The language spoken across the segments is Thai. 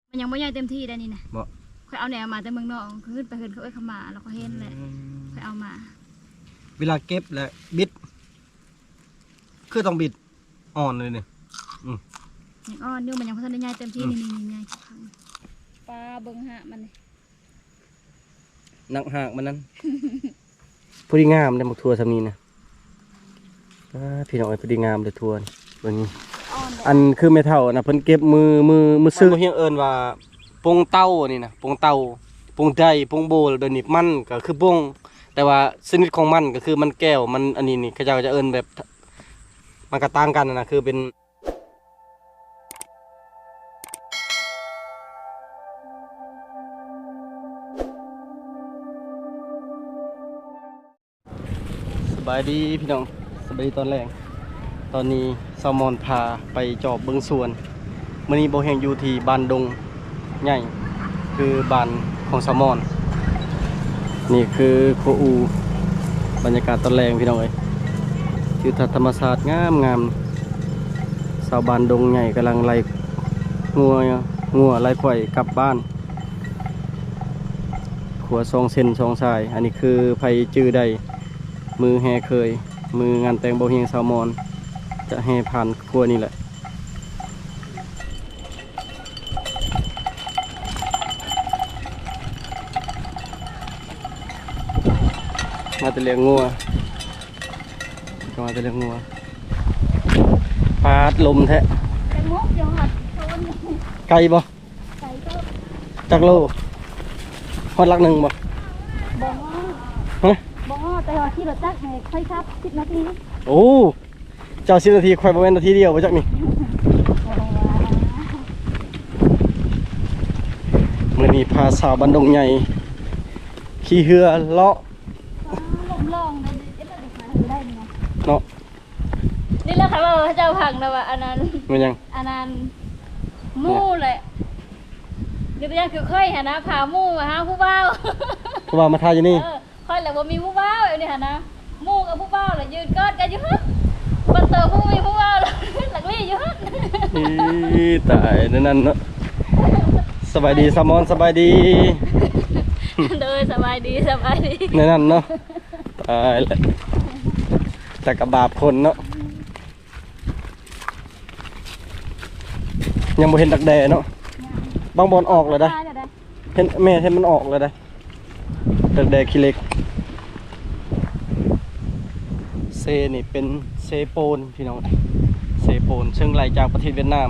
มันยังไม่ใหญ่เต็มที่ได้นี่นะบ่ค่อยเอาแนวมาแต่เมืองนอกขึ้นไปเขาเข้ามาแล้วก็เห็นแหละค่อยเอามาเวลาเก็บและบิดคือต้องบิดอ่อนเลยเนี่ยยังอ่อนอยู่มันยังพัฒนาใหญ่เต็มที่นี่ใหญ่ปลาเบิ้งหะมันนักหากมันนั้นพอดีงามได้หมกทัวสามีนะพี่น้องไอ้พอดีงามเลยทัวเบิ่งนี้อันคือไม่เท่านะเพิ่นเก็บมือซื้อเฮียงเอิ้นว่าปงเต้านี่นะปงเต้าปงใจปงโบลเดี๋ยวนี้มันก็คือปงแต่ว่าชนิดของมันก็คือมันแก้วมันอันนี้นี่เขาจะเอิ้นแบบมันก็ต่างกันนะคือเป็นสบายดีพี่น้องสบายดีตอนแรกตอนนี้แซลมอนพาไปจอบเบิ้งสวนมื้อนี้โบแห่งอยู่ที่บ้านดงใหญ่คือบ้านของแซลมอนนี่คือโคอูบรรยากาศตอนแรกพี่น้องเอ้ยทิวทัศน์ธรรมชาติงามชาวบ้านดงใหญ่กำลังไล่งัวไล่ควายกลับบ้านขัวซองเส้นซองสายอันนี้คือไผจื้อใดมือแห่เคยมืองานแต่งโบเฮียงแซลมอนจะแห่ผ่านครัวนี่แหละมาแต่เลี้ยงงัวมาแต่เลี้ยงงัวปาดลมแท้ไกลบ่จักโลฮอดลักหนึ่งบ่บ่แต่ว่าที่รถจักรค่อยครับ10 นาทีโอ้เจ้า10 นาทีค่อยประมาณนาทีเดียวไปจักนี่มื้อนี้พาสาวบ้านดงใหญ่ขี่เรือเลาะลมลองได้เนาะนี่แหละค่ะว่าเจ้าพังนะว่าอันนั้นมันยังอันนั้นมู่แหละเดี๋ยวไปยังคือค่อยหานะพามู่มาหาผู้บ่าวผู้บ่าวมาทายอยู่นี่ค่อยแหละว่ามีผู้บ่าวอยู่นี่หานะมู่กับผู้บ่าวแหละยืนกอดกันอยู่ฮะบันเตอร์ผู้มีผู้บ่าวหลักลี่อยู่ฮะตายนั่นเนาะสบายดีแซลมอนสบายดีเดินสบายดีนั่นเนาะตายแล้วแต่กับบาปคนเนาะยังบ่เห็นดักแด่เนาะบางบอลออกเลยได้เห็นแม่เห็นมันออกเลยได้ดักแด่ขี้เล็กเซนี่เป็นเซโปนพี่น้องเซโปนซึ่งไหลจากประเทศเวียดนาม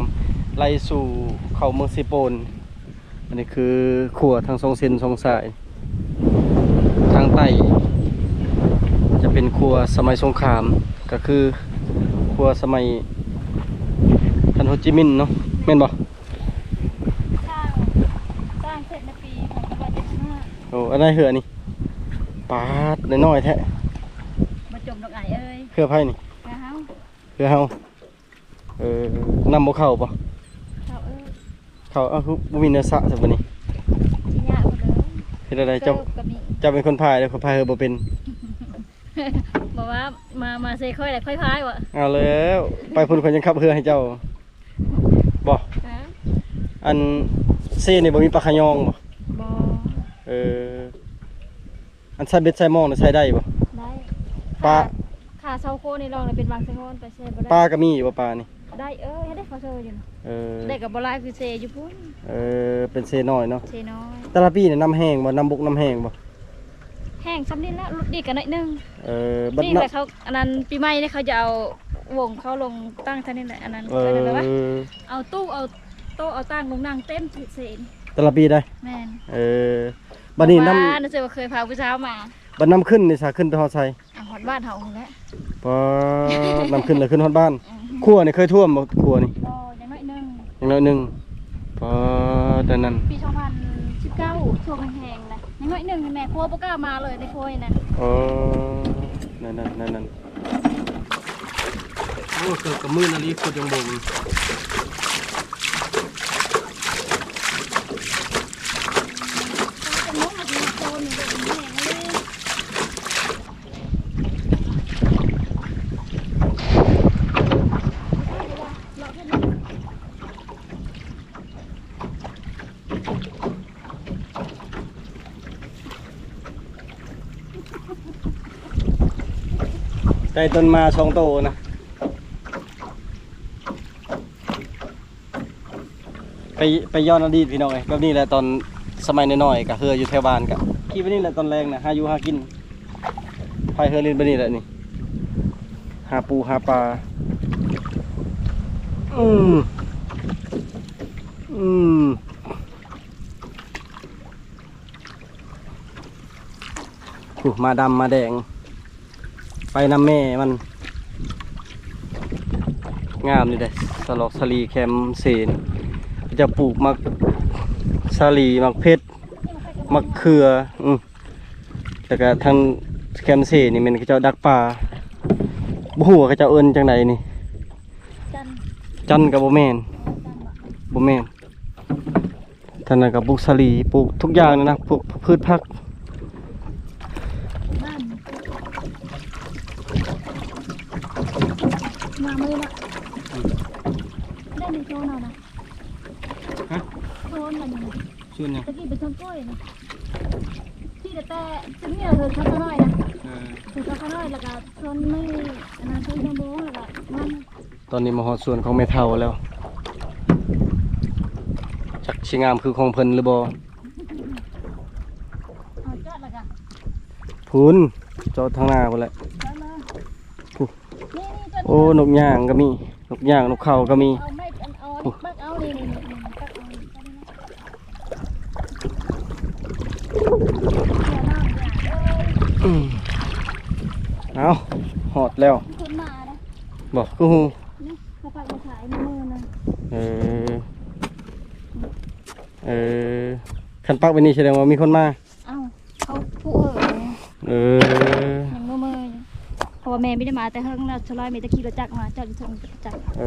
ไหลสู่เข้าเมืองเซโปนอันนี้คือขัวทางทรงเซนทรงสายทางใต้จะเป็นครัวสมัยสงครามก็คือครัวสมัยท่านโฮจิมินห์เนาะแม่นบ่สร้างเสร็จในปี2575โอ้อันนั้นเหือนี่ปาดน้อยๆแท้มาจมดอกไอ้เอ้ยเหือไผ่นี่เหือเฮานำบ่เข้าบ่เข้าคือบ่มีเนื้อสะซะบัดนี้เฮ็ดอะไรเจ้าเป็นคนพายเด้อคนพายเฮอบ่เป็นบอกว่ามาเซค่อยแต่ค่อยพายวะเอาแล้วไปพุ่นคนยังขับเรือให้เจ้าบ่อันเซ่นี่บ่มีปลาขยองบ่อันใส่เบ็ดใส่หม้อนี่ใส่ได้บ่ได้ปลาขาเซาโคนี่ลองเลยเป็นบางเซงอนไปเซ่บ่ได้ปลาก็มีบ่ปลานี่ได้ให้ได้เขาเซอยู่ได้กับบ่ลายคือเซอยู่พุ่นเป็นเซน้อยเนาะเซน้อยแต่ละปีเนี่ยน้ำแห้งบ่น้ำบกน้ำแห้งบ่แห้งซ้ำนี่แล้วดีกันหน่อยนึงบัดนี่แหละเขาอันนั้นปีใหม่นี่เขาจะเอาวงเขาลงตั้งท่านี่แหละอันนั้นก็เลยว่าเอาตู้เอาโต๊ะเอาตั้งลงนั่งเต็มเศษแต่ละปีได้แม่นบัดนี้น้ำนั่นเสือเคยพาผู้สาวมาบัดน้ำขึ้นนี่สาขึ้นไปฮอดไซฮอดบ้านเฮาแล้วพอน้ำขึ้นเลยขึ้นฮอดบ้านขั้วนี่เคยท่วมบ่ขั้วนี่อย่างน้อยนึงพอแต่นั้นปี2019ช่วงแห้งๆนะอย่างน้อยนึงแม่ครัวบ่กล้ามาเลยในครัวนั่นนั่นโอ้เกิดกับมือนาฬิกายังบ่ง ไก่ต้นมา2โตนะไปย้อนอดีตพี่น้องเอ้ยแบบนี้แหละตอนสมัยน้อยๆก็เฮืออยู่แถวบ้านก็ขี่ไปนี่แหละตอนแรงนะหาอยู่หากินพายเฮือเล่นไปนี่แหละนี่หาปูหาปลาอืมมาดำมาแดงไปน้ำแม่มันงามนี่เด้สลอกสลีแคมเซนจะปลูกมักสลีมักเพชรมักเขือแต่ก็ทางแคมเซนนี่มันก็จะดักปลาบ่ฮู้ว่าเขาเจ้าเอิ้นจังไดนี่จันกับบ่แม่นบ่แม่นท่านน่ะก็ปลูกสลีปลูกทุกอย่างนะปลูกพืชผักมามือละได้ในโซนเอานะโซนมันนี่ ส่วนหยัง ตะกี้เป็นต้นกล้วยนะที่แต่จะมีเธอข้าวน้อยนะเธอข้าวน้อยแล้วก็โซนไม่อันนั้นโซนโบงแล้วก็มัน ตอนนี้มาฮอดส่วนของแม่เฒ่าแล้วจักสิงามคือของเพิ่นหรือบ่ เอาจอดแล้วก็ พูนจอดทางหน้าพุ่นแหละ จอดเลยนี่จอด โอ้นกย่างก็มีนกย่างนกเขาก็มี เอาไม่เอาบักเอานี่ตักเอา เอาหอดแล้ว คนมานะ บอกกูฮู้ นี่เขาฝากมาขายในมือนะ เออเออคันปักไปนี่แสดงว่ามีคนมา เอาเขาผู้เออ ยังมือเพราะว่าแม่ไม่ได้มาแต่เฮิงนะชลอยมีตะกี้รถจักรมาจอดอยู่ตรงจักร เอ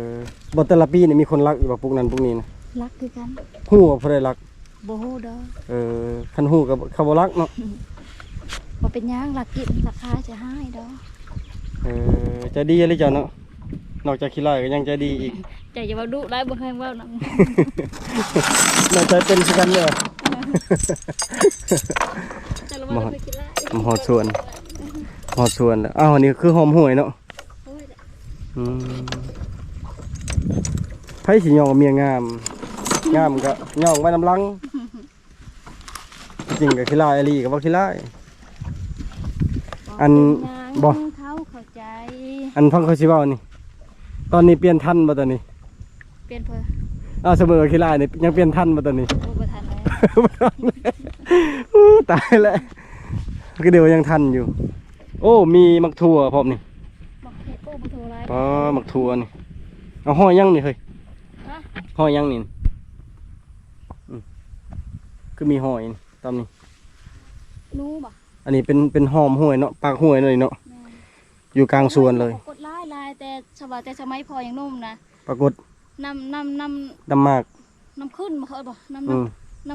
อบแต่ละปีนี่มีคนรักอยู่บ่ปุกนั้นปุกนี้นะ รักคือกัน ฮู้ว่าผู้ใดรัก โบฮูดอ เออคันฮู้กับเขาบ่รักเนาะ บ่เป็นหยังรักกินราคาจะให้ดอ เออใจดีเลยเจ้าเนาะนอกจากขี้ร้ายก็ยังใจดีอีก ใจอย่าว่าดุได้บ่แฮงเว้านัง น่าจะเป็นคือกันเด้อ แต่ละวันไปกินละ หอดส่วนแล้วอ้าวอันนี้คือหอมห่วยเนาะ โอ้ย ไผสิย่องเมียงามก็ย่องไว้น้ำลังจริงกับขี้ลายอลีกับบ่ขี้ลายอันบ่ เขาเข้าใจ อันฟังเขาสิเว้านี่ตอนนี้เปลี่ยนทันบ่ตอนนี้ เปลี่ยนเพิ่น อ้าวเสมอขี้ลายนี่ยังเปลี่ยนทันบ่ตอนนี้ โอ้บ่ทันแล้ว อู้ตายแล้วก็เดี๋ยวยังทันอยู่ โอ้มีมักถั่วพร้อมนี่ บอกเฮ็ดโอ้บ่โทรไลน์ อ๋อมักถั่วนี่เอาห้อยยังนี่เฮ้ย ฮะ ห้อยยังนี่คือมีห้อยนี่ตามนี้ รู้บ่ อันนี้เป็นหอมห้วยเนาะปากห้วยเลยเนาะอยู่กลางสวนเลย กดไลน์แต่สมัยพอยังนุ่มนะ ปรากฏ น้ำ ดำมาก น้ำขึ้นมาเขาบ่น้ อืม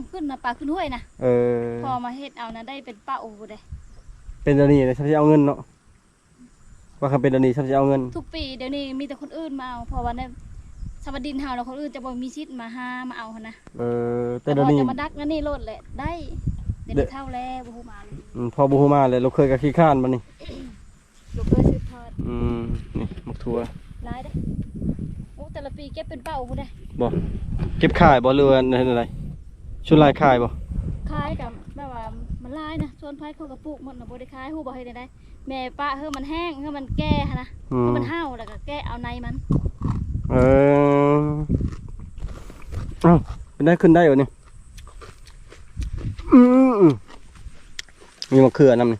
ำขึ้นนะปลาขึ้นห้วยนะ เออ พอมาเฮ็ดเอานะได้เป็นป้าโอ้เด้ เป็นตัวนี้เลยฉันจะเอาเงินเนาะว่าคำเป็นตัวนี้ฉันจะเอาเงิน ทุกปีเดี๋ยวนี้มีแต่คนอื่นมาเอาเพราะว่าในสวัสดินเฮาแล้วคนอื่นจะบ่มีสิทธิ์มาหามาเอาหั่นนะ แต่เดี๋ยวนี้ จะมาดักงั้นนี่โลดแหละได้เดี๋ยวนี้เท่าแล้วบ่ฮู้มาเลย พอบูฮูมาเลยเราเคยกับขี้ข้านมันนี่ ลูกเคยซื้อทอด นี่มักถั่ว หลายเด้โอ้แต่ละปีเก็บเป็นเป้าพุ่นเด้ บ่เก็บขายบ่เรืออะไรชุดลายขายบ่ ขายกับแบบว่ามันหลายนะส่วนไผเขาก็ปลูกหมดน่ะบ่ได้ขายฮู้บ่เฮ็ดได้แม่ป้าเฮามันแห้งเฮามันแก่หั่นนะเฮามันเห่าแล้วก็แก้เอาในมัน เออเอ้าเป็นได้ขึ้นได้เหรอนี่มีมะเขือนำนี่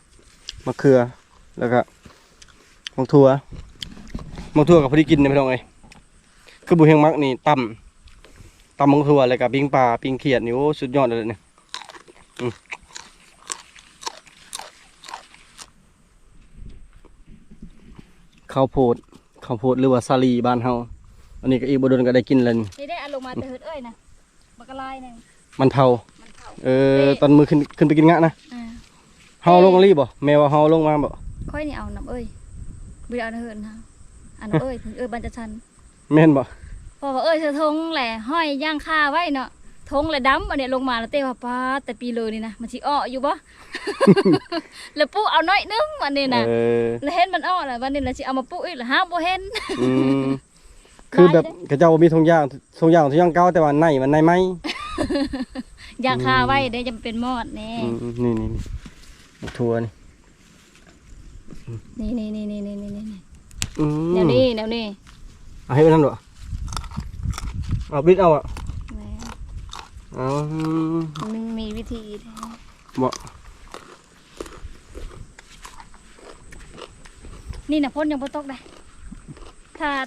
มะเขือแล้วก็มักถั่วกับพอดีกินเนี่ยไม่ต้องไงคือบุเฮงมักนี่ตำมักถั่วแล้วก็ปิ้งปลาปิ้งเขียดนี่โอ้สุดยอดเลยเนี่ยข้าวโพดหรือว่าสาลีบ้านเฮาอันนี้ก็อีกบ่โดนก็ได้กินแล้วนี่ นี่ได้เอาลงมาแต่เฮ็ดเอ้ยนะบักกะลายนึง มันเผา มันเผา ตอนมือขึ้นไปกินงะนะ เฮาลงรีบบ่แม่ว่าเฮาลงมาบ่ ค่อยนี่เอาน้ำเอ้ยบ่ได้เอาน้ำเฮินเฮาอันเอ้ยบรรจชัน แม่นบ่ เพราะว่าเอ้ยเธอทงแหละห้อยย่างคาไว้เนาะ ทงและดำอันเนี้ยลงมาแล้วเต้ว่าป้าแต่ปีเลยนี่นะมันสิอ้ออยู่บ่ แล้วปุ๊เอาน้อยนึงวันนี้นะแล้วเห็นมันอ้อแล้ววันนี้นะสิเอามาปุ๊อีกแล้วหาบ่เห็น คือแบบกระเจ้ามีทงย่างเก่าแต่ว่าในมันในไหม อยากคาไว้ได้จะเป็นมอดแน่นี่ทัวนี่นี่แนวนี้เอาให้ไปทำหรอเอาบิดเอาอ่ะมันมีวิธีบอกนี่นะพ่นยังพ่นตกได้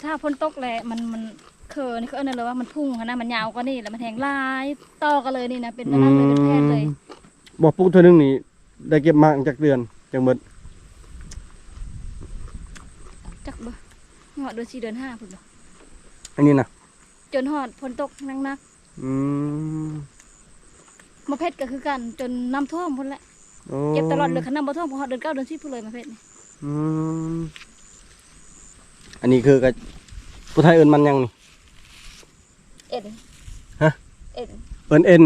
ถ้าพ่นตกแหละมันนี่เขาเอิ้นเลยว่ามันพุ่งนะมันยาวกว่านี่แล้วมันแทงลายต่อกันเลยนี่นะเป็นอันนั้นเลยเป็นแพทย์เลยบอกปุ๊บเธอหนึ่งนี่ได้เก็บมาจากเดือนจากเบิดจากเบอร์หอดเดือน4 เดือน 5พุ่นบ่อันนี้นะจนหอดพ่นตกนักมาเพชรก็คือกันจนน้ำท่วมพุ่นแหละเก็บตลอดเลยขนาดน้ำท่วมพอเดือน 9 เดือน 10พุ่นเลยมาเพชรนี่อันนี้คือกับผู้ไทยเอิญมันยังนี่เอ็นฮะเอ็น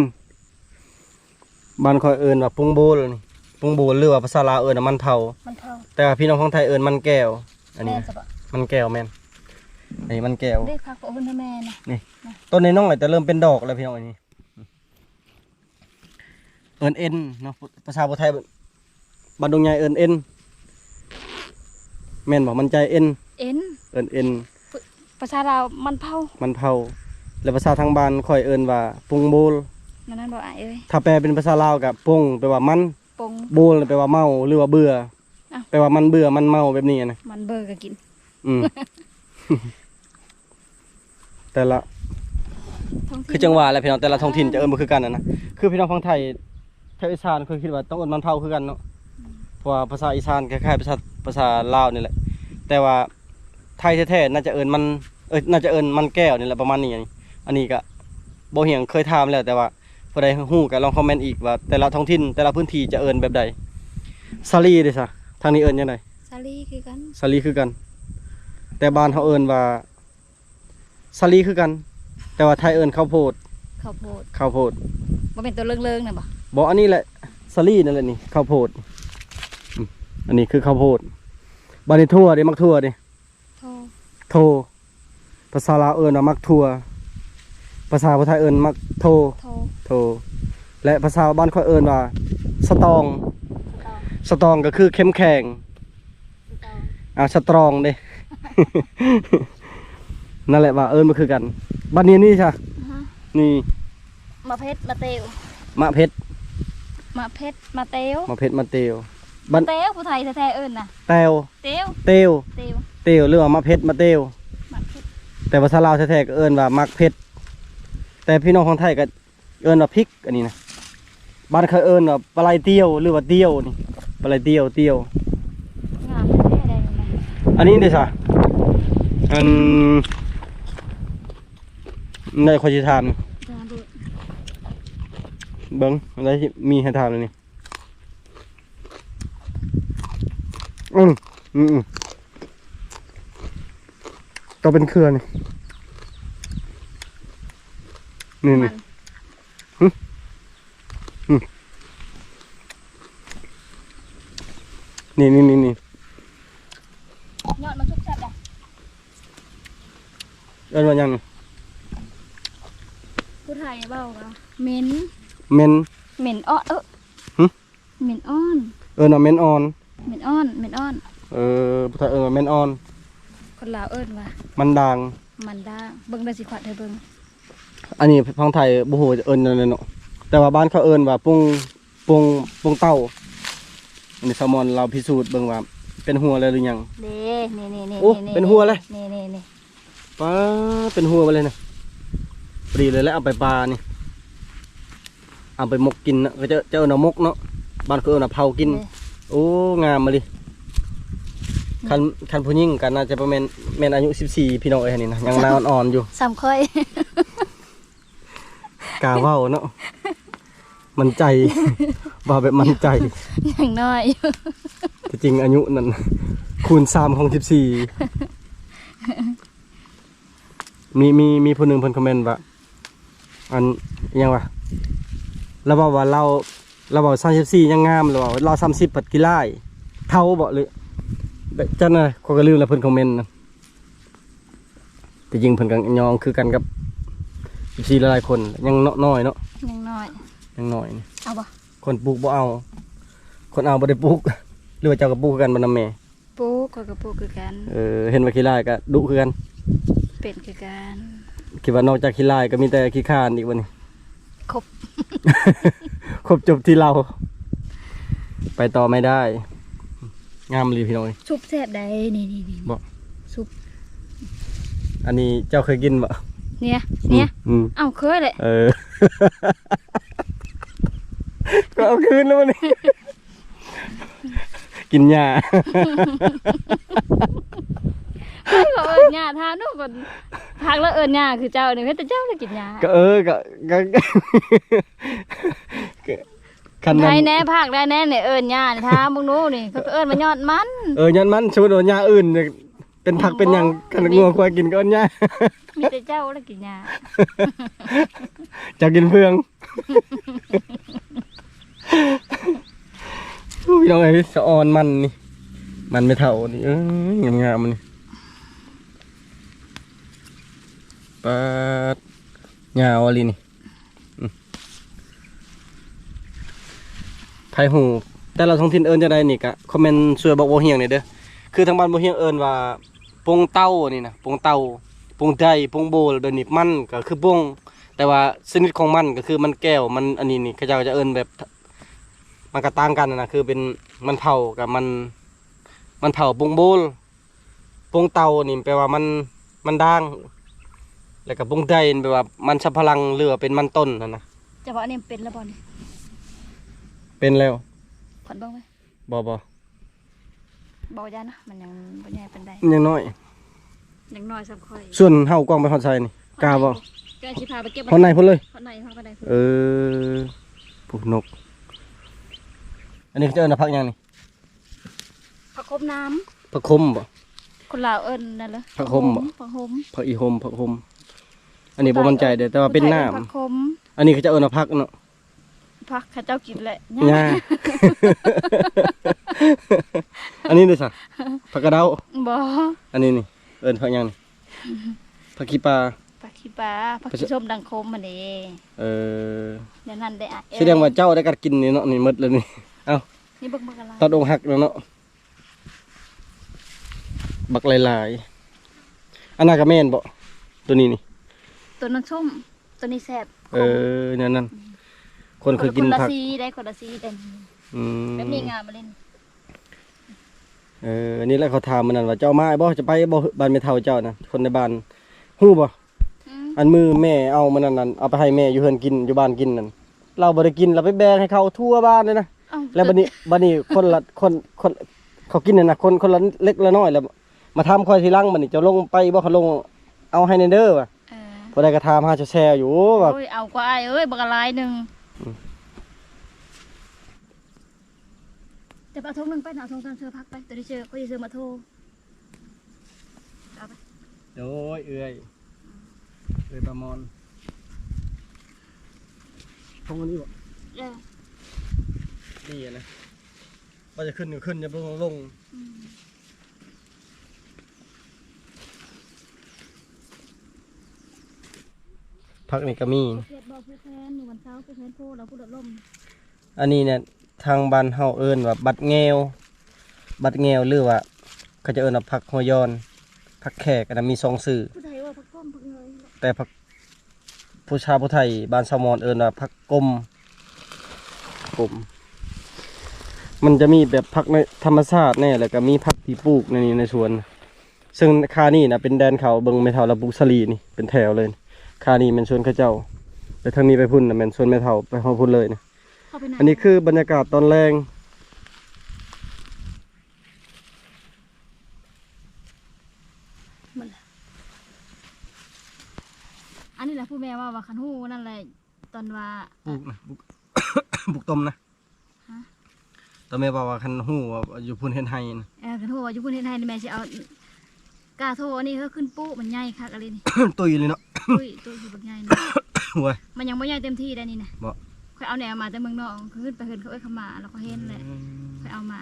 บ้านคอยเอิญว่าปุงโบลนี่ปุงโบลหรือว่าภาษาลาวเอิญมันเผาแต่ว่าพี่น้องของไทยเอิญมันแก้วอันนี้มันแก้วแม่นอันนี้มันแก้วได้พักกับคุณแม่นะนี่ต้นในน้องจะเริ่มเป็นดอกแล้วพี่น้องอันนี้เอิญเอ็นเนาะภาษาไทยบ้านดงใหญ่เอิญเอ็นแม่นบอกมันใจเอ็นเอิญเอ็นภาษาลาวมันเผาแล้วภาษาทางบ้านค่อยเอิญว่าปุงโบลนั่นบอกเอ้ยถ้าแปลเป็นภาษาลาวกับปุงแปลว่ามันโบลแปลว่าเมาหรือว่าเบื่อแปลว่ามันเบื่อมันเมาแบบนี้นะมันเบื่อก็กินแต่ละคือจังหวะอะไรพี่น้องแต่ละท้องถิ่นจะเอิญมาคือกันนะคือพี่น้องฝั่งไทยอีสานเคยคิดว่าต้องเอิญมันเผาคือกันเนาะเพราะว่าภาษาอีสานคล้ายๆภาษาลาวนี่แหละแต่ว่าไทยแท้ๆน่าจะเอิญมันน่าจะเอิญมันแก้วนี่แหละประมาณนี้อันนี้ก็บ่เหียงเคยถามแล้วแต่ว่าพอได้ฮู้ก็ลองคอมเมนต์อีกว่าแต่ละท้องถิ่นแต่ละพื้นที่จะเอิญแบบใดซาลีเด้ซะทางนี้เอิญยังไงซาลีคือกันแต่บ้านเขาเอิญว่าซาลีคือกันแต่ว่าไทยเอิญข้าวโพดบ่เป็นตัวเลิงๆน่ะบ่อันนี้แหละซาลีนั่นแหละนี่ข้าวโพดอันนี้คือข้าวโพดบ้านนี้ทั่วดิมักทั่วดิโทภาษาลาวเอิญว่ามักทั่วภาษาไทยเอิญมักโทและภาษาบ้านเขาเอิญว่าสตองก็คือเข้มแข็งสตรองเด้ นั่นแหละว่าเอิญมันคือกันบ้านนี้นี่ใช่นี่มะเพชรมะเตียวมาเตียวผู้ไทยแท้ๆเอิญน่ะเตียวหรือว่ามะเพชรมะเตียวแต่ภาษาลาวแท้ๆก็เอิญว่ามักเพชรแต่พี่น้องของไทยก็เอิญว่าพริกอันนี้นะบ้านเขาเอิญว่าปลาไหลเตียวหรือว่าเตียวนี่ปลาไหลเตียวอันนี้เด้อจ้ะในข้อที่ถามเบิ้งอะไรที่มีให้ถามเลยนี่ก็เป็นเครือนี่นี่นี่ยอดมาชุบแซ่บเลยเอิ้นว่ายังผู้ไทยเบาค่ะเม้นอ้อนเม้นอ้อนเม้นอ่อนผู้ไทยว่าเม้นอ่อนคนลาวว่ามันด่างเบิ่งได้สิขวัญให้เบิ่งอันนี้พังไทยบ่ฮู้จะนั่นเนาะแต่ว่าบ้านเขาว่าปุงเต้าอันนี้แซลมอนเราพิสูจน์เบิ่งว่าเป็นหัวเลยหรือยังนี่โอ้เป็นหัวเลยนี่ป้าเป็นหัวไปเลยนะปรีเลยแล้วเอาไปปลานี่เอาไปมกกินนะก็จะเอาหน่อมกเนาะบ้านเขาเอาหน่อเผากินโอ้งามมาดิคันผู้หญิงกันน่าจะประมาณแม่นอายุ14พี่น้องนี่นะยังหน้าอ่อนๆอยู่3ค่อยกาเว้าเนาะมันใจว่าแบบมันใจอย่างน้อยจริงอายุนั่นคูณ3ของ14มีผู้หนึ่งเพิ่นคอมเมนต์ว่า อันยังวะเราบอกว่าเราบอก34ยังงามเราบอกเรา30ปัดกี่ไร่เท่าบ่เลยจังนะเขาก็ลืมแล้วเพิ่นคอมเมนต์นะแต่จริงเพิ่นก็ยองคือกันกับ14หลายคนยังน้อยเนาะยังน้อยนี่เอาบ่คนปลูกบ่เอาคนเอาบ่ได้ปลูกหรือว่าเจ้าก็ปลูกกันบ่นำแม่ปลูกข้อยก็ปลูกคือกัน เห็นว่าขี้ลายก็ดุคือกันเป็นคือกันคิดว่านอกจากขี้ลายก็มีแต่ขี้ข้านอีกบ่นี่ครบ ครบจบที่เราไปต่อไม่ได้งามเลยพี่น้อยซุปแซ่บได้นี่บ่ซุปอันนี้เจ้าเคยกินบ่เนี่ยเอ้าเคยเลยก็เอาคืนแล้วนี่กินหญ้าเฮ้ยก็หญ้าทานเนาะก่อนพักแล้วหญ้าคือเจ้านี่เพิ่นแต่เจ้าเลยกินหญ้าก็คันนั้นได้แน่ภาคได้แน่เนี่ยหญ้านี่ทามึงนู้นี่เขาก็มายอดมันยอดมันชูโดนหญ้าอื่นเป็นผักเป็นหยังคันงัวควายกินก็หญ้ามีแต่เจ้าแล้วกินหญ้าจะกินเฟืองพี่น้องไอ้สะออนมันนี่มันไม่เท่านี่งามๆนี่ปัดยาวอะไรนี่ไทยหูแต่เราท้องถิ่นเอิญจะได้นี่กะคอมเมนต์ช่วยบอกโบเฮียงหน่อยเด้อคือทางบ้านโบเฮียงเอิญว่าปงเต้านี่นะปงเต้าปงใจปงโบลเดินนี่มันก็คือปงแต่ว่าชนิดของมันก็คือมันแก้วมันอันนี้นี่เขาจะเอิญแบบมันก็ต่างกันนะคือเป็นมันเผากับมันเผาปงโบลปงเต้านี่แปลว่ามันด่างแล้วก็ปงใจแปลว่ามันสับพลังเรือเป็นมันต้นนะจะบอกอันนี้เป็นแล้วบ่นี่เป็นแล้วผ่อนบ้างไหมบ่ยานะมันยังบ่ใหญ่เป็นได้ยังน้อยสักค่อยส่วนเฮากล้องไปฮอดไซนี่กล้าบ่กล้าสิพาไปเก็บฮอดไหนพุ่นเลยฮอดไหนพวกนกอันนี้เขาจะเอิ้นผักยังนี่ผักคมน้ำผักคมบ่คนลาวเอิ้นนั่นเหรอผักคมบ่ผักอีหมผักคมอันนี้บ่มั่นใจเด้อแต่ว่าเป็นน้ำผักคมอันนี้เขาจะเอิ้นผักเนาะผักข้าเจ้ากินแหละย่าอันนี้ด้วยสักผักกระเดาบ่อันนี้นี่เอิญผักยังนี่ผักขี้ปลาผักขี้ส้มดังคมมันเองเดี๋ยวนั้นได้แสดงว่าเจ้าได้กัดกินนี่เนาะนี่มดเลยนี่เอ้านี่บักอะไรตัดองหักแล้วเนาะบักลายอันนั้นก็แม่นบ่ตัวนี้นี่ตัวนั้นส้มตัวนี้แซ่บนั่นคนเคยกินผักได้คนละซีได้แบบนี้งามมาเล่นอันนี้แหละเขาถามมันนั่นว่าเจ้ามาบ่จะไปบ่บ้านไม่เท่าเจ้านะคนในบ้านฮู้บ่อันมือแม่เอามันนั่นเอาไปให้แม่อยู่เฮือนกินอยู่บ้านกินนั่นเราบ่ได้กินเราไปแบ่งให้เขาทั่วบ้านเลยนะแล้วบัดนี้คนละคนเขากินนั่นน่ะคนละเล็กละน้อยแล้วมาทำคอยทีหลังบัดนี้เจ้าลงไปบ่เขาลงเอาให้ในเด้อว่ะบ่ได้ก็ถามหาแชร์อยู่ว่าเอากว่าอ้ายเอ้ยบักหลายนึงแต่เอาทงนึงไปเอาทงกันเสื้อพักไปตัวที่เจอก็จะเสื้อมาโทรเอาไปโดยเอ้ยประมอนทงอันนี้บ่นี่นะว่าจะขึ้นก็ขึ้นจะลงพักนี่ก็มีอันนี้เนี่ยทางบ้านเฮาเอิ้นว่าบัดแงวหรือว่าเขาจะเอิ้นว่าผักหอยอนผักแขกอันนั้นมี2ชื่อแต่ผักผู้ชาวผู้ไทยบ้านสมอนเอิ้นว่าผักกลมมันจะมีแบบผักในธรรมชาติแน่แล้วก็มีผักที่ปลูกในสวนซึ่งคานี่นะเป็นแดนเขาเบิ่งไม่เท่าระบุสลีนี่เป็นแถวเลยคานี่เป็นสวนข้าเจ้าแต่ทางนี้ไปพุ่นนะเป็นสวนไม่เท่าไปห้องพุ่นเลยนะอันนี้คือบรรยากาศตอนแรงอันนี้แหละผู้แม่ว่าขันหูนั่นแหละตอนว่าบุกต้มนะตอนแม่ว่าขันหูอยู่พุ่นเฮ็ดไห้นะขันหูอยู่พุ่นเฮ็ดไห้แม่จะเอากาโทนี่เขาขึ้นปุ๊มันใหญ่คักอะไรนี่ ตุยเลยเนาะตุยอยู่แบบใหญ่ โว้ย มันยังไม่ใหญ่เต็มที่ได้นี่นะ บ่ ค่อยเอาแนวมาแต่เมืองนอกขึ้นไปเห็นเขาเข้ามาแล้วก็เห็นแหละค่อยเอามา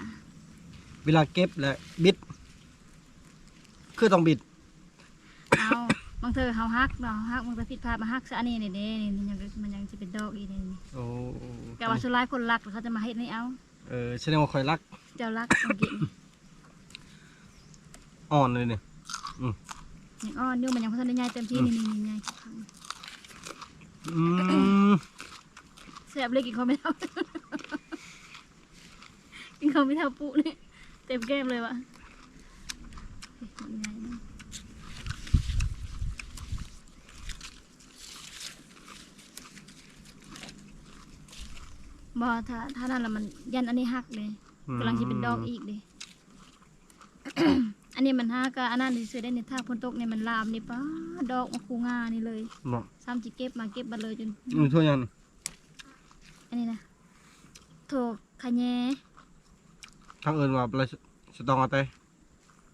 เวลาเก็บและบิดคือต้องบิด เอาบางเธอเขาฮักเนาะฮักบางเธอผิดพลาดมาฮักซะอันนี้นี่นี่มันยังจะเป็นดอกอีนี่ โอ้ แต่ว่าสุดท้ายคนรักเขาจะมาเฮ็ดให้เอา แสดงว่าคอยรัก เจ้ารักต้องกิน อ่อนเลยเนี่ย ยังอ่อนอยู่มันยังพัฒนาใหญ่เต็มที่นี่ใหญ่ อืม แซ่บเลยกินข้าวไม่เท่า กินข้าวไม่เท่าปุ๊นี่เต็มแก้มเลยวะใหญ่นะบ่ถ้านั่นละมันยันอันนี้หักเลยกำลังจะเป็นดอกอีกเลย อันนี้มันหักก็อันนั้นที่ซื้อได้ในท่าพ้นตกเนี่ยมันลามนี่ป้าดอกมาคูงานี่เลย บ่ ซ้ำจิเก็บมาเก็บมาเลยจน ช่วยยังนี่ อันนี้นะโถขะแย ทางอื่นว่าอะไรสตองอาเต้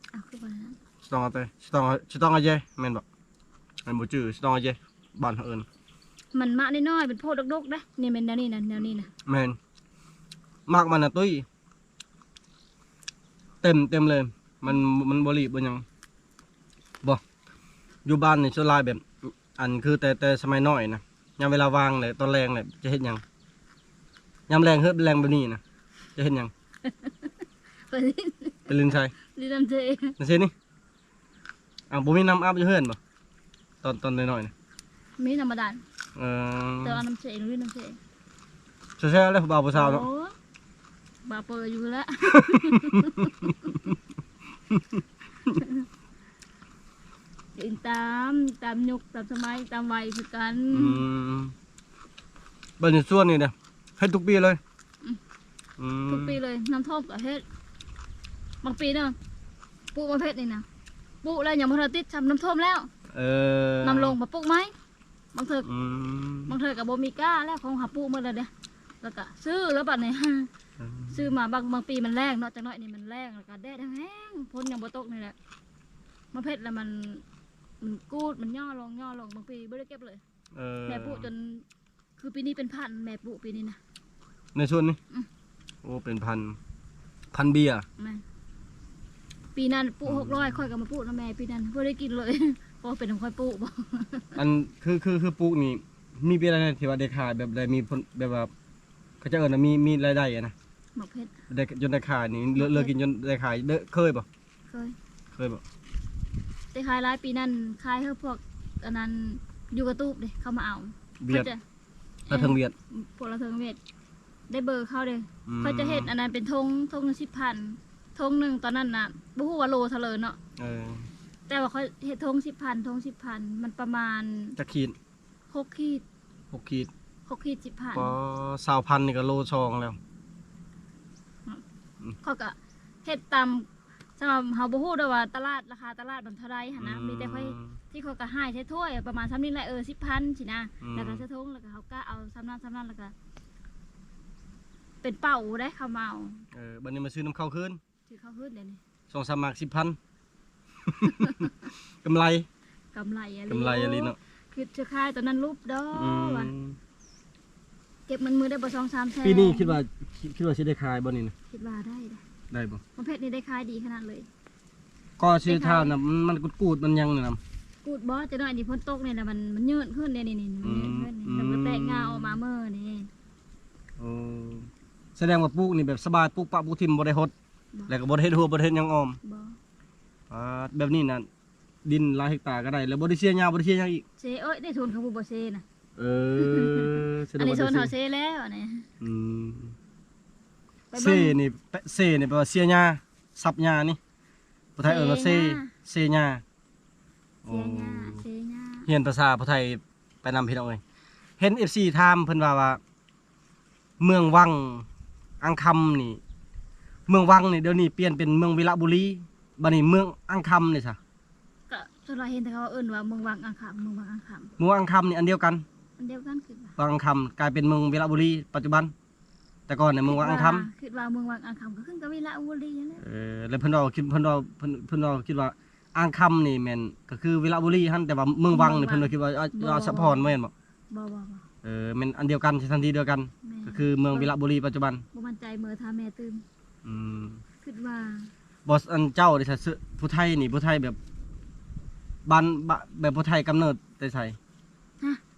เอาคือบ่นั้น สตองอาเต้สตองอาเจแม่นบ่แม่นบ่จื้อสตองอาเจบ้านทางอื่น มันมะน้อยๆเป็นโพดดกๆนะนี่เป็นแนวนี้นะแนวนี้นะ แม่นมากมันน่ะตุ้ยเต็มเลยมันบ่รีบบ่หยังบ่อยู่บ้านนี่ส่วนหลายแบบอันคือแต่สมัยน้อยนะยามเวลาว่างเลยตอนแรงเลยจะเฮ็ดหยังยามแรงเฮ็ดแรงแบบนี้นะจะเฮ็ดหยัง เปิด ไปลินชัย ลิน้ำเจ นั่นสินี่บ่มีน้ำอาบอยู่เฮือนบ่ตอนน้อยๆนะ มีธรรมดา เออ แต่ว่าน้ำเจลุยน้ำเจ แซ่ๆแล้วผู้บ่าวผู้สาวเนาะ โอ้บาเปิดอยู่แล้วกินตามยุคตามสมัยตามวัยคือกัน บ้านในส่วนนี่เนี่ยให้ทุกปีเลยม ทุกปีเลยน้ำท่วมกับเฮ็ดบางปีเนาะปลูกประเภทนี่นะปลูกแล้วอย่างพอเราติดทำน้ำท่วมแล้ว นำลงมาปลูกไหมบางเถอบางเถอกับโบมีก้าแล้วของหาปลูกเมื่อไรเด้อแล้วก็ซื้อแล้วบัดนี้ซื้อมาบางปีมันแรงเนาะจังน้อยนี่มันแรงแล้วก็แดดแห้งพ้นอย่างโบตกนี่แหละมะเพ็ดแล้วมันกูดมันย่อลงบางปีไม่ได้เก็บเลยแม่ปลูกจนคือปีนี้เป็นพันแม่ปลูกปีนี้นะ ในส่วนนี้โอ้เป็นพันเบียร์ แม่ปีนั้นปลูก600ค่อยกับมาปลูกนะแม่ปีนั้นไม่ได้กินเลยเพราะเป็นของค่อยปลูกบ่ อันคือปลูกนี่มีเป็นอะไรที่ว่าได้ขายแบบได้มีผลแบบว่าเขาจะมีรายได้อะนะ หมกเพชร ได้จนได้ขายนี่เลิกกินจนได้ขายเคยป่ะ เคย ป่ะ ได้ขายหลายปีนั้นขายให้พวกอันนั้นอยู่กระตูบเลยเข้ามาเอา เวียดแล้วทางเวียด พวกเราเทิงเวียดได้เบอร์เข้าเลยเขาจะเห็ดอันนั้นเป็นธงละ10,000ธงหนึ่งตอนนั้นน่ะบ่ฮู้ว่าโลเท่าเลยเนาะแต่ว่าเขาเห็ดธง10,000มันประมาณ จะขีด 6 ขีด 6 ขีด 6 ขีด 10,000 พอ20,000นี่ก็โลซองแล้ว เขาก็เห็ดตามสำหรับเฮาบ่ฮู้ด้วยว่าราคาตลาดมันเท่าไรหั่นนะมีแต่ค่อยที่เขาก็ให้ใช้ถ้วยประมาณ3นี้แหละ10,000สินะแล้วก็ใช้ทงแล้วก็เขาก็เอาซ้ำนั้นแล้วก็เป็นเป่าได้เขามาเอาบัดนี้มาซื้อน้ำข้าวคืน ถือเขาขึ้นเดี๋ยวนี้ 2-3 หมาก 10,000 กำไร อะไรเนาะคือจะขายตอนนั้นรูปดอกว่ะเก็บมันมือได้บ่2-3แสนปีนี้คิดว่าสิได้ขายบ่นี่นะ คิดว่าได้บ่ประเภทนี้ได้ขายดีขนาดเลย ก็ซื้อทานน่ะมันกูดมันยังนี่นะ กูดบ่จะน้อยนี่ฝนตกนี่น่ะมันเยืดขึ้นนี่มันเยืดขึ้นแล้วก็แตกงาออกมาเมื่อนี่ แสดงว่าปลูกนี่แบบสบายปลูกปะปลูกทิมบ่ได้หดแล้วก็บ่ได้เฮ็ดหัวบ่ได้เฮ็ดหยังอ้อมแบบนี้น่ะดินหลายเฮกตาร์ก็ได้แล้วบ่ได้เสียหญ้าบ่ได้เสียหยังอีกเซเอ้ยได้ทุนเขาบ่เซน่ะอันนี้โซนเฮาเซแล้วอันนี้เซนี่แปลว่าเสียหญ้าซับหญ้านี่ผู้ไทยว่าเซหญ้าเรียนภาษาผู้ไทยไปนำพี่น้องเอ้ยเห็น FC ถามเพิ่นว่าเมืองวังอังคำนี่เมืองวังนี่เดี๋ยวนี้เปลี่ยนเป็นเมืองวิระบุรีบัดนี้เมืองอังคำนี่ซะก็ส่วนเราเห็นแต่เขาเอิ้นว่าเมืองวังอังคำ เมืองอังคำนี่อันเดียวกันคือวังอังคำกลายเป็นเมืองวิระบุรีปัจจุบันแต่ก่อนเนี่ยเมืองวังอังคำคิดว่าเมืองวังอังคำก็ขึ้นกับวิระบุรีนั่นแหละแล้วเพิ่นคิดว่าอังคำนี่แม่นก็คือวิระบุรีหั่นแต่ว่าเมืองวังนี่เพิ่นคิดว่าสะพรแม่นบ่ บ่ มันอันเดียวกันสถานที่เดียวกันก็คือเมืองวิระบุรีปัจจุบันบ่มั่นใจเมื่อถ้าแม่ตื่นคิดว่าบอสอันเจ้าได้ใส่ผู้ไทยนี่ผู้ไทยแบบบ้านแบบผู้ไทยกำเนิดแต่ใส่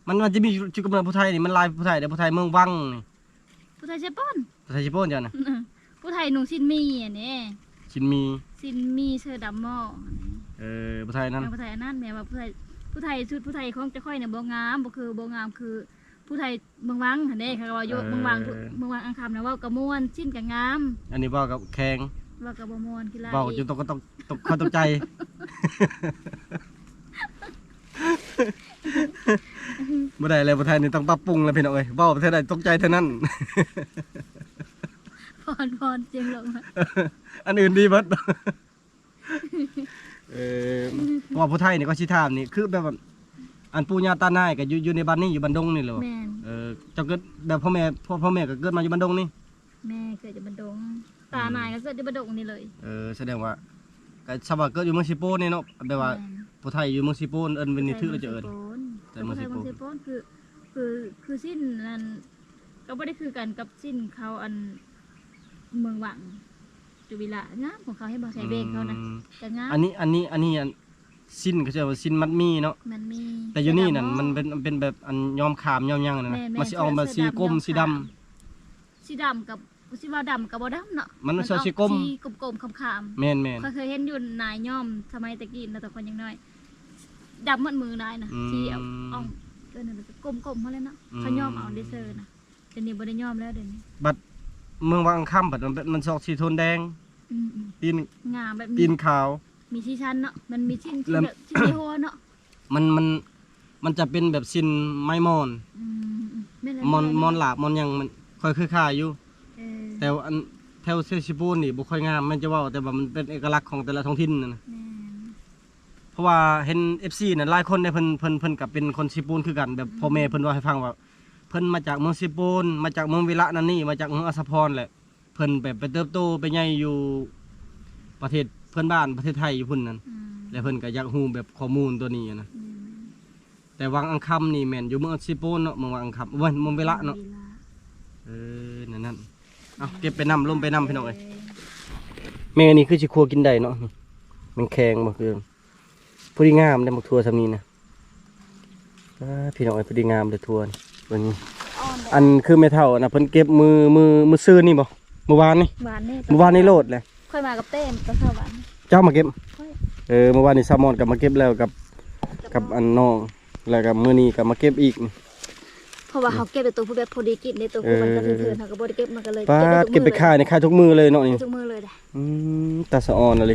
มันจะมีจุดกำเนิดผู้ไทยนี่มันลายผู้ไทยแต่ผู้ไทยเมืองวังนี่ผู้ไทยเชปอนผู้ไทยเชปอนจ้ะนะผู้ไทยหนุ่งซินมีอ่ะนี่ซินมีเสื้อดำหม้อผู้ไทยนั่นผู้ไทยนั่นแม่ว่าผู้ไทยชุดผู้ไทยของจะค่อยเนี่ยบ่งามบ่คือผู้ไทยเมืองวังหั่นเด้เขาว่าอยู่เมืองวังอังคำนะว่ากระมวลชิ้นกะงามอันนี้ว่ากับแข็งว่ากับบ่มวนกีฬาเว้าจนต้องตกใจบ่ได้แล้วผู้ไทยนี่ต้องปรับปรุงแล้วพี่น้องเอ้ยเว้าประเทศใดตกใจเท่านั้นพรเจียงลงอันอื่นดีเบิดว่าผู้ไทยนี่ก็สิถามนี่คือแบบอันปู่ย่าตานายก็อยู่ในบ้านนี้อยู่บ้านดงนี่เหรอเจ้าเกิดแบบพ่อแม่ก็เกิดมาอยู่บ้านดงนี่แม่เกิดอยู่บ้านดงตานายก็เกิดอยู่บ้านดงนี่เลยแสดงว่าก็ชาวบ้านเกิดอยู่เมืองสิโปนนี่เนาะแบบว่าผู้ไทยอยู่เมืองสิโปนเอิ้นเป็นนิทึแล้วจะเอิ้นแต่เมืองสิโปนคือสิ้นนั้นก็บ่ได้คือกันกับสิ้นเขาอันเมืองวังจุวิละงามของเขาให้บ่ใส่เบงเขานะก็งามอันนี้สิ้นก็จะว่าสิ้นมัดมีเนาะแต่อยู่นี่นั่นมันเป็นแบบอันยอมขามยอมยังนะมันสิออกมาสีกลมสีดำกับสีว่าดำกับบ่ดำเนาะมันสีกลมขามแม่นเคยเห็นอยู่นายย่อมสมัยตะกี้นะแต่คนยังน้อยดำมันมือนายนะที่เอาก็นั่นกลมเขาเลยเนาะเขาย่อมเอาเดเซอร์นะเดี๋ยวนี้บ่ได้ย่อมแล้วเดี๋ยวนี้บัดเมืองวังค่ำบัดมันสอกสีโทนแดงตีนงามแบบตีนขาวมีชิ้นชั้นเนาะมันมีชิ้นแบบชิ้นหัวเนาะมันจะเป็นแบบชิ้นไม้มอนหลาบมอนยังมันค่อยคือค่าอยู่แต่อันแถวเซชิปูนนี่บุค่อยงามมันจะว่าแต่ว่ามันเป็นเอกลักษณ์ของแต่ละท้องถิ่นนะเพราะว่าเห็น FC น่ะหลายคนเนี่ยเพิ่นกับเป็นคนชิปูนคือกันแบบพ่อแม่เพิ่นว่าให้ฟังว่าเพิ่นมาจากเมืองชิปูนมาจากเมืองวิระนั่นนี่มาจากเมืองอัสสพรแหละเพิ่นแบบไปเติบโตไปใหญ่อยู่ประเทศเพื่อนบ้านประเทศไทยอยู่พุ่นนั่นแล้วเพิ่นก็อยากฮู้แบบข้อมูลตัวนี้นะแต่วังอังคำนี่แม่นอยู่เมืองชิปูนเนาะเมืองวังอังคำเมืองวิระเนาะนั่นเอาเก็บไปนำลมไปนำพี่น้องเอ้ยแม่อันนี้คือสิครัวกินได้เนาะมันแข็งบ่คือพอดีงามได้บักทั่วซำนี้นะพี่น้องเอ้ยพอดีงามเลยทั่วนี่วันนี้อันคือแม่เฒ่าน่ะเพิ่นเก็บมือซื้อนี่บ่เมื่อวานนี่โลดเลยค่อยมากับเต้มตะเช้าวันเจ้ามาเก็บเมื่อวานนี่ซามอนกับมาเก็บแล้วกับอันน้องแล้วกับมื้อนี้กับมาเก็บอีกเพราะว่าเขาเก็บตัวผู้แบบพอดีกินในตัวผู้มันก็เถื่อนๆเขาก็บ่ได้เก็บมันก็เลยเก็บไปขายในขายทุกมือเลยเนาะนี่ทุกมือเลยตาสะออนอะไร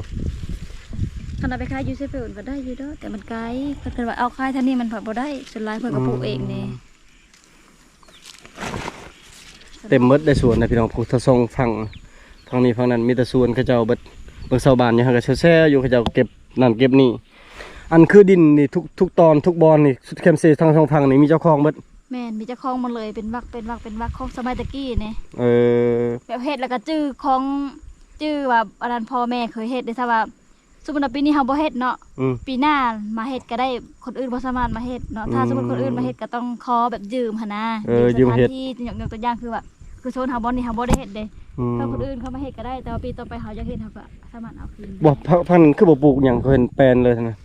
ขนาดไปขายยูเซฟก็ได้อยู่เด้อแต่มันไกลถ้าเกิดว่าเอาขายท่านี้มันพอบ่ได้ส่วนหลายเพิ่นก็ปลูกเองนี่เต็มหมดได้สวนนะพี่น้องผู้ทรงฝั่งนี้ฝั่งนั้นมีแต่สวนเขาเจ้าเบิดเบิ่งชาวบ้านอยู่หั่นก็แซ่ๆอยู่เขาเจ้าเก็บนั่นเก็บนี่อันคือดินนี่ทุกตอนทุกบอนนี่สุดเข้มเซทั้งสองฝั่งนี่มีเจ้าของเบิดแม่นมีเจ้าของหมดเลยเป็นวักของสมัยตะกี้นี่แบบเฮ็ดแล้วก็ชื่อว่าอันนั้นพ่อแม่เคยเฮ็ดได้ซะว่าสมมุติว่าปีนี้เฮาบ่เฮ็ดเนาะปีหน้ามาเฮ็ดก็ได้คนอื่นบ่สามารถมาเฮ็ดเนาะถ้าสมมุติคนอื่นมาเฮ็ดก็ต้องขอแบบยืมหั่นนะยืมสถานที่ยกตัวอย่างคือว่าคือโซนเฮาบ่นี่เฮาบ่ได้เฮ็ดเด้ถ้าคนอื่นเขามาเฮ็ดก็ได้แต่ว่าปีต่อไปเฮาอยากเฮ็ดเฮาก็สามารถเอาคืนบ่พันคือบ่ปลูกหยังเพิ่นแปลนเลยนะ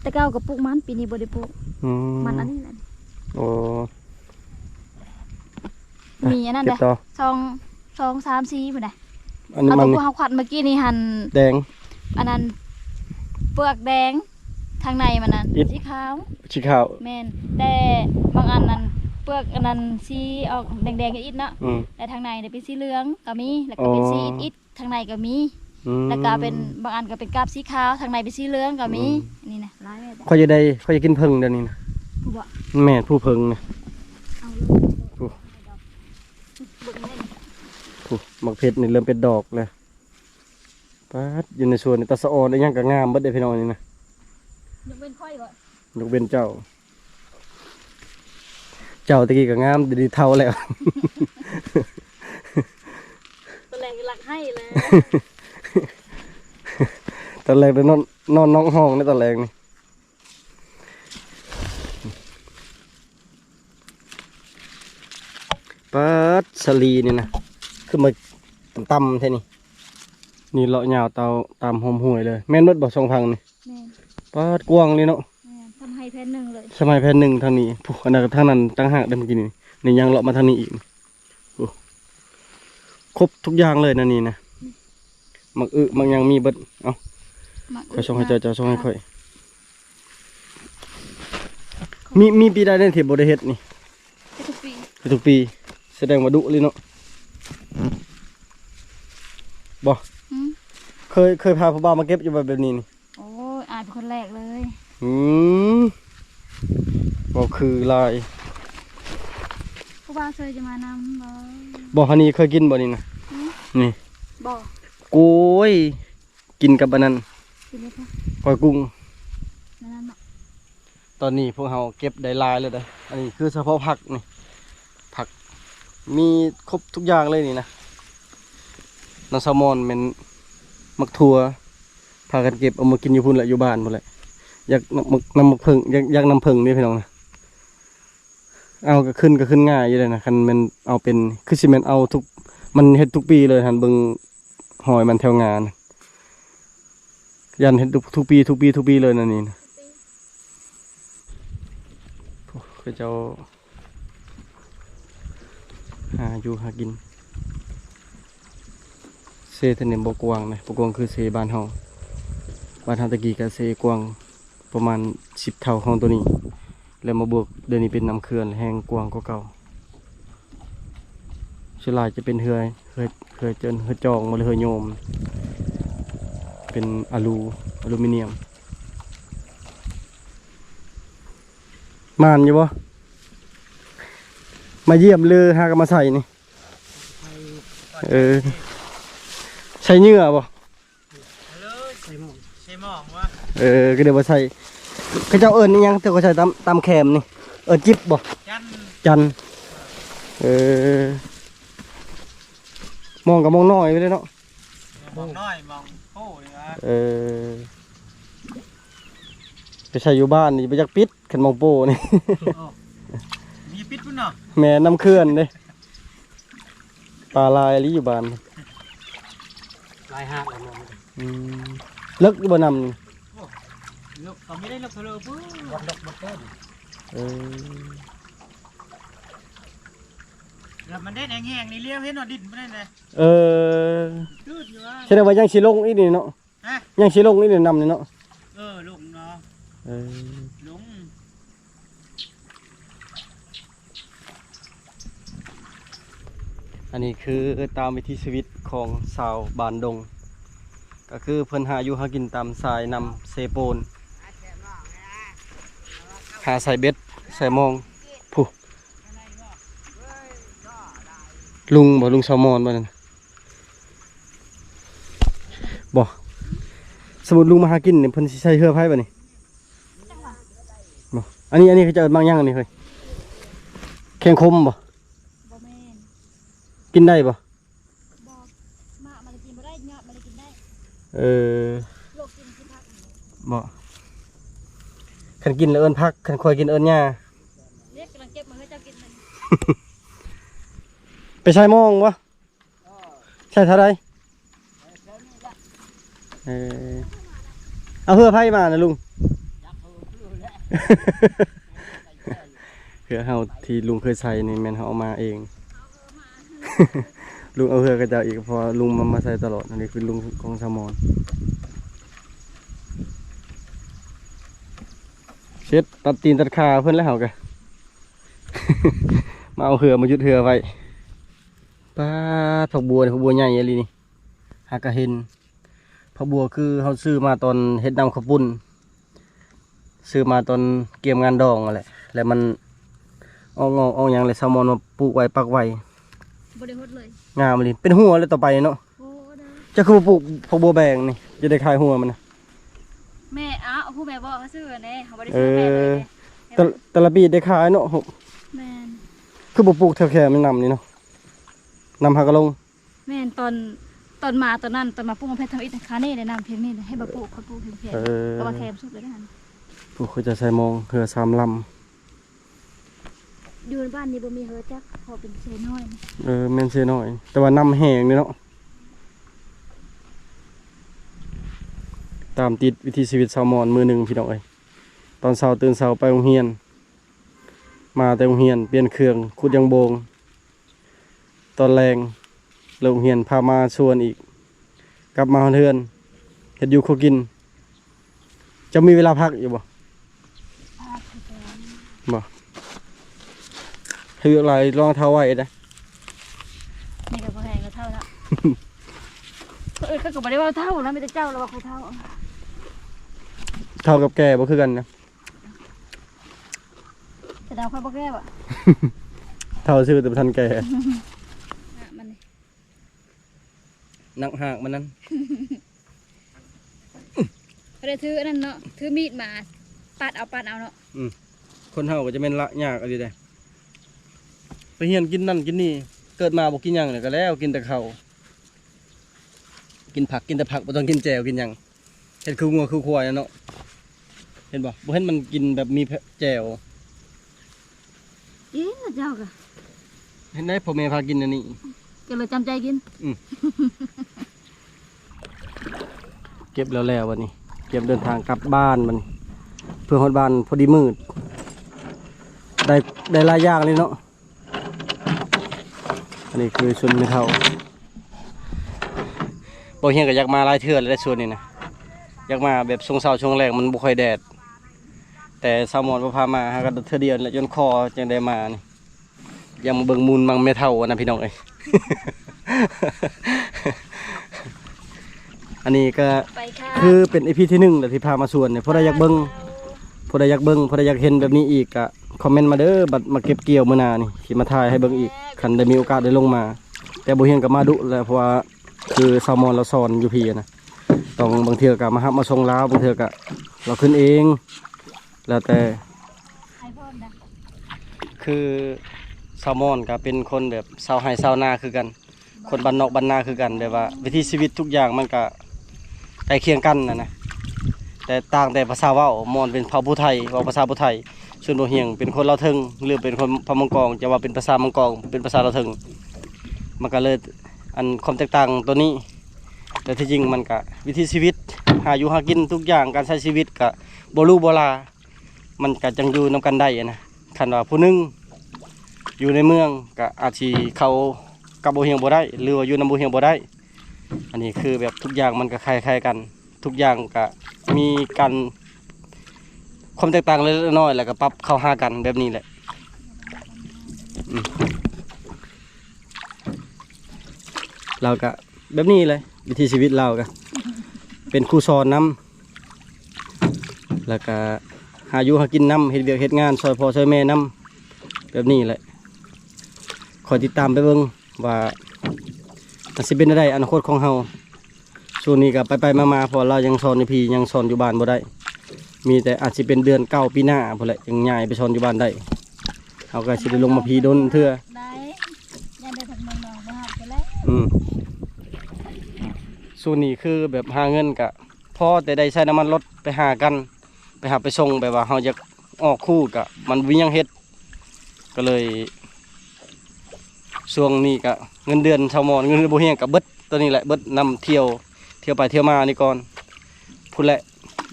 แต่เก่าก็ปลูกมันปีนี้บ่ได้ปลูกมันอันนี้แหละมีอันนั้นเด้2 3 4พุ่นน่ะเอาตัวเฮาขวัญเมื่อกี้นี่หั่นแดงอันนั้นเปลือกแดงทางในมันนั่นสีขาวแม่นแต่บางอันนั้นเปลือกอันนั้นสีออกแดงๆอิดเนาะแต่ทางในเนี่ยเป็นสีเหลืองก็มีแล้วก็เป็นสีอิดทางในก็มีแล้วก็เป็นบางอันก็เป็นกาบสีขาวทางในเป็นสีเหลืองก็มีนี่นะหลายแม่เขาจะกินเพิงเดี๋ยวนี้นะแม่ผู้เพิงนะหมักเพชรนี่เริ่มเป็นดอกเลยป้าอยู่ในสวนในตะสะออนได้ยังกับงามเบิดได้พี่น้องนี่นะยกเว้นค่อยก่อนยกเว้นเจ้าตะกี้กับงามดีเท่าแล้วตะแรงหลักให้เลยตะแรงไปนอนน้องห้องนี่ตะแรงนี่ ปัดสลีนี่นะขึ้นมาต่ำๆแท่นี่นี่เลาะยาวเตาตามหอมห่วยเลยแม่นเบิดบ่สองพังนี่ แม่น ปัดกว้างเลยเนาะ แม่นทำให้แผ่นหนึ่งเลย สมัยแผ่นหนึ่งทางนี้ผู้อันนั้นทางนั้นตั้งหากได้เมื่อกี้นี่ยังเลาะมาทางนี้อีกโอ้ครบทุกอย่างเลยนะนี่นะมักยังมีเบิดเอ้าค่อยส่งให้เจ้าส่งให้ค่อยมีปีใดได้ที่บ่ได้เฮ็ดนี่ ทุกปี ทุกปีแสดงว่าดุเลยเนาะบ่ อืม เคยพาพ่อบ้านมาเก็บอยู่แบบนี้นี่ โอ้ยอายเป็นคนแรกเลย บ่คือลาย ผู้บ่าวเคยจะมานำบ่ บ่ฮันนี่เคยกินบ่นี่นะนี่ บ่ โอ้ยกินกับอันนั้น กินได้ปะ ก้อยกุ้ง นั่นเนาะ ตอนนี้พวกเราเก็บได้หลายเลยเด้ออันนี้คือเฉพาะผักนี่ผักมีครบทุกอย่างเลยนี่นะน้ำแซลมอนเป็นมักถั่วพากันเก็บเอามากินอยู่พุ่นแหละอยู่บ้านพุ่นแหละอยากน้ำมักผึ่งอยากน้ำผึ่งนี่พี่น้องนะเอาก็ขึ้นง่ายอยู่เลยนะคันมันเอาเป็นคือสิแมันเอาทุกมันเฮ็ดทุกปีเลยหันเบิ่งหอยมันแถวงานยันเฮ็ดทุกปีเลยนะนี่นะก็จะหาอยู่หากินเซทะเนมบกวางนะบกวางคือเซบ้านเฮาตะกี้กับเซกวางประมาณ10 เท่าของตัวนี้แล้วมาบวกเดี๋ยวนี้เป็นน้ำเขื่อนแห้งกวางกว่าเก่าส่วนหลายจะเป็นเฮือยจนเฮือจองมาเลยเฮือโยมเป็นอลูมิเนียมมานอยู่บ่มาเยี่ยมเลยหากันมาใส่นี่ใช้เหงื่อบ่ใช้หมอกวะก็เดี๋ยวมาใส่เขาเจ้าเอิญนี่ยังแต่เขาใส่ตามแคมนี่จิ๊บบ่จันมองกับมองน้อยไปเลยเนาะมองน้อยมองโอ้ยไปใช้อยู่บ้านนี่ไปจักปิดขันมองโป้นี่ มีปิดพุ่นเนาะ แม่น้ำเขื่อนเด้ปลาลายaliอยู่บ้านลายหักแล้วเลิกอยู่บ่นำนี่ ลูกเขาไม่ได้ลูกเขาเลยปุ๊บวันดอกมันต้นแล้วมันได้แห้งๆนี่เลี้ยวเห็นหน่อดินไม่ได้เลยดื้ออยู่ว่าแสดงว่ายังสิลงอีนี่เนาะยังสิลงอีนี่นำนี่เนาะลุงเนาะลุงอันนี้คือตามวิถีชีวิตของชาวบ้านดงก็คือเพิ่นหาอยู่หากินตามสายนำเซโปนหาใส่เบ็ดใส่มองผู้ลุงแซลมอนบ่นั่นบ่สมมุติลุงมาหากินนี่เพิ่นสิใช้เรือไผบ่นี่บ่อันนี้เขาจะบางอย่างนี่เฮ้ยแข้งคมบ่บ่แม่น กินได้บ่บ่มามันกินบ่ได้เงาะมันกินได้โลกกินผักบ่คันกินแล้วเอิ้นพักคันคอยกินเอิ้นหญ้าเรียกกำลังเก็บมาให้เจ้ากินมัน ไปใช้มองบ่ใช้เท่าไรเอาเพื่อไพ่มานะลุงเพื่อเฮาที่ลุงเคยใช้นี่แม่นเฮาเอามาเอง ลุงเอาเพื่อกระเจ้าอีกพอลุงมาใส่ตลอดอันนี้คือลุงของสมอนเช็ดตัดตีนตัดขาเพื่อนแล้วเหรอ มาเอาเหือมายุดเหือไว้ป้าผักบัวผักบัวใหญ่อะไรนี่หากระเห็นผักบัวคือเขาซื้อมาตอนเฮ็ดน้ำข้าวปุ้นซื้อมาตอนเกี่ยมงานดองอะไรแล้วมันเอาอย่างไรแซลมอนมาปลูกไว้ปักไว้บริโภคเลยงามเลยเป็นหัวเลยต่อไปเนาะจะคือปลูกผักบัวแบงนี่จะได้คายหัวมันนะแม่ผู้แม่บอกเขาซื้อเนี่ยเขาบริซื้อแม่เลยแต่ละปีได้ขายเนาะแม่คือปลูกแถวๆมันนำนี่เนาะนำหากระลงแม่ตอนมาตอนนั้นตอนมาปลูกมะเพร้าวทำอีกคาเน่ได้นำเพียงนี่ให้มาปลูกเขาปลูกเพียงก็มาแคมสุดเลยนะปลูกเขาจะใส่มองเหือ3 ลำ อยู่ในบ้านนี่บ่มีเฮือจักพอเป็นเซน้อย แม่นเสียหน่อย แต่ว่าน้ำแห้งนี่เนาะตามติดวิถีชีวิตชาวมอญมื้อหนึงพี่น้องเอ้ยตอนเช้าตื่นเช้าไปโรงเรียน มาแต่โรงเรียนเปลี่ยนเครื่องขุดยางโบงตอนแรงโรงเรียนพามาชวนอีกกลับมาเฮือนเฮ็ดอยู่ข้าวกินจะมีเวลาพักอยู่บ่บ่คืออะไรลองเท้าไว้นะ นี่ก็บ่แพงก็เท่าแล้วเขาก็บ่ได้ว่าเท่านะมีแต่เจ้าแล้วว่าเขาเท่า เท่ากับแก่บ่คือกันนะ แต่ดาวค่อยบ่แก้บ่ะ เท่าชื่อแต่บ่ทันแก่ มันนี่ นักหากมันนั้น บ่ได้ถืออันนั้นเนาะถือมีดมาปาดเอาเนาะ คนเฮาก็จะเป็นละยากอะไรได้ไปเฮียนกินนั่นกินนี่เกิดมาบ่กินหยังเลยก็แล้วกินแต่ข้าวกินผักกินแต่ผักบ่ต้องกินแจ่วกินหยังเฮ็ดคืองัวคือควายเนาะเห็นบ่บ่เห็นมันกินแบบมีแจ่ว เอ๊ะเจ้าก็ เห็นได้พ่อแม่พากินอันนี้ ก็เลยจำใจกิน เก็บแล้ววันนี้เก็บเดินทางกลับบ้านมันเพื่อฮอดบ้านพอดีมืดได้หลายอย่างเลยเนาะอันนี้คือชุนไม่เท่าบ่เฮียงก็อยากมาหลายเทื่อเลยได้ส่วนนี้นะอยากมาแบบช่วงเช้าช่วงแรกมันบ่ค่อยแดดแต่สาวมอนบ่พามาหากันเทื่อเดียวแล้วจนคอจังได้มานี่อยากมาเบิ่งมูลมังไม่เท่านะพี่น้องเอ้ย อันนี้ก็ ไปค่ะ คือเป็นอีพีที่1แหละที่พามาสวนเนี่ยเพราะได้อยากเบิ่งเพราะได้อยากเบิ่งเพราะได้อยากเห็นแบบนี้อีกก็คอมเมนต์มาเด้อบัดมาเก็บเกี่ยวมื้อหน้านี่สิมาถ่ายให้เบิ่งอีกคันได้มีโอกาสได้ลงมา แต่บ่เฮียงก็มาดุแหล้วเพราะว่าคือแซลมอนเราสอนอยู่พี่นะต้องบางเทื่อก็มาฮับมาส่งลาวบางเทื่อก็เราขึ้นเองแล้วแต่ ให้พร้อมนะ คือแซลมอนก็เป็นคนแบบชาวไร่ชาวนาคือกัน คนบ้านนอกบ้านนาคือกันแบบว่าวิถีชีวิตทุกอย่างมันก็ใกล้เคียงกันนะแต่ต่างแต่ภาษาเว้ามอนเป็นเผ่าผู้ไทยเว้าภาษาผู้ไทยส่วนโรเฮียงเป็นคนลาวเทิงหรือเป็นคนพะมังกรจะว่าเป็นภาษามังกรเป็นภาษาลาวเทิงมันก็เลยอันความแตกต่างตัวนี้แต่ที่จริงมันก็วิถีชีวิตหาอยู่หากินทุกอย่างการใช้ชีวิตก็บ่รู้บ่ลามันก็จังอยู่นำกันได้นะคันว่าผู้หนึงอยู่ในเมืองก็อาจสิเข้ากับโบเฮียงบ่ได้หรือว่าอยู่นำโบเฮียงบ่ได้อันนี้คือแบบทุกอย่างมันก็คล้ายๆกันทุกอย่างก็มีการความแตกต่างเล็กน้อยแล้วก็ปรับเข้าหากันแบบนี้แหละเราก็แบบนี้เลยวิถีชีวิตเราก็เป็นครูสอนนำแล้วก็หาอยู่หากินนำเฮ็ดเวียกเฮ็ดงานซอยพ่อซอยแม่นำแบบนี้แหละคอยติดตามไปเบิ่งว่ามันสิเป็นอะไรอนาคตของเฮาช่วงนี้ก็ไปมาๆพอเรายังสอนอยู่พี่ยังสอนอยู่บ้านบ่ได้มีแต่อาจสิเป็นเดือน9ปีหน้าพุ่นแหละยังย้ายไปสอนอยู่บ้านได้เฮาก็สิได้ลงมาพี่ดนเทื่อ ได้ยังได้ถึงเมืองนอกบ่ฮับไปแล้ว ส่วนนี้คือแบบหาเงินกะพอแต่ได้ใช้น้ำมันรถไปหากันไปหาไปส่งแบบว่าเฮาจะออกคู่กะมันวิ่งยังเฮ็ดก็เลยช่วงนี้กะเงินเดือนชาวมอญเงินเดือนบ่เฮียงกะเบิดตัวนี้แหละเบิดนำเที่ยวไปเที่ยวมานี่ก่อนพูดแหละ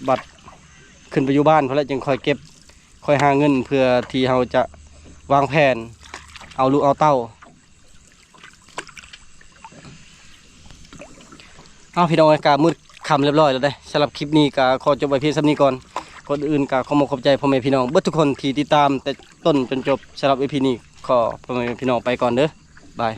บัตรขึ้นไปอยู่บ้านพูดแหละจึงค่อยเก็บค่อยหาเงินเพื่อที่เฮาจะวางแผนเอาลูกเอาเต้าเอาพี่น้องกามืดคำเรียบร้อยแล้วได้สำหรับคลิปนี้ก็ขอจบไว้เพียงส่ำนี้ก่อนก่อนอื่นก็ขอขอบใจพ่อแม่พี่น้องเบิดทุกคนที่ติดตามแต่ต้นจนจบสำหรับ EP นี้ขอพ่อแม่พี่น้องไปก่อนเด้อบาย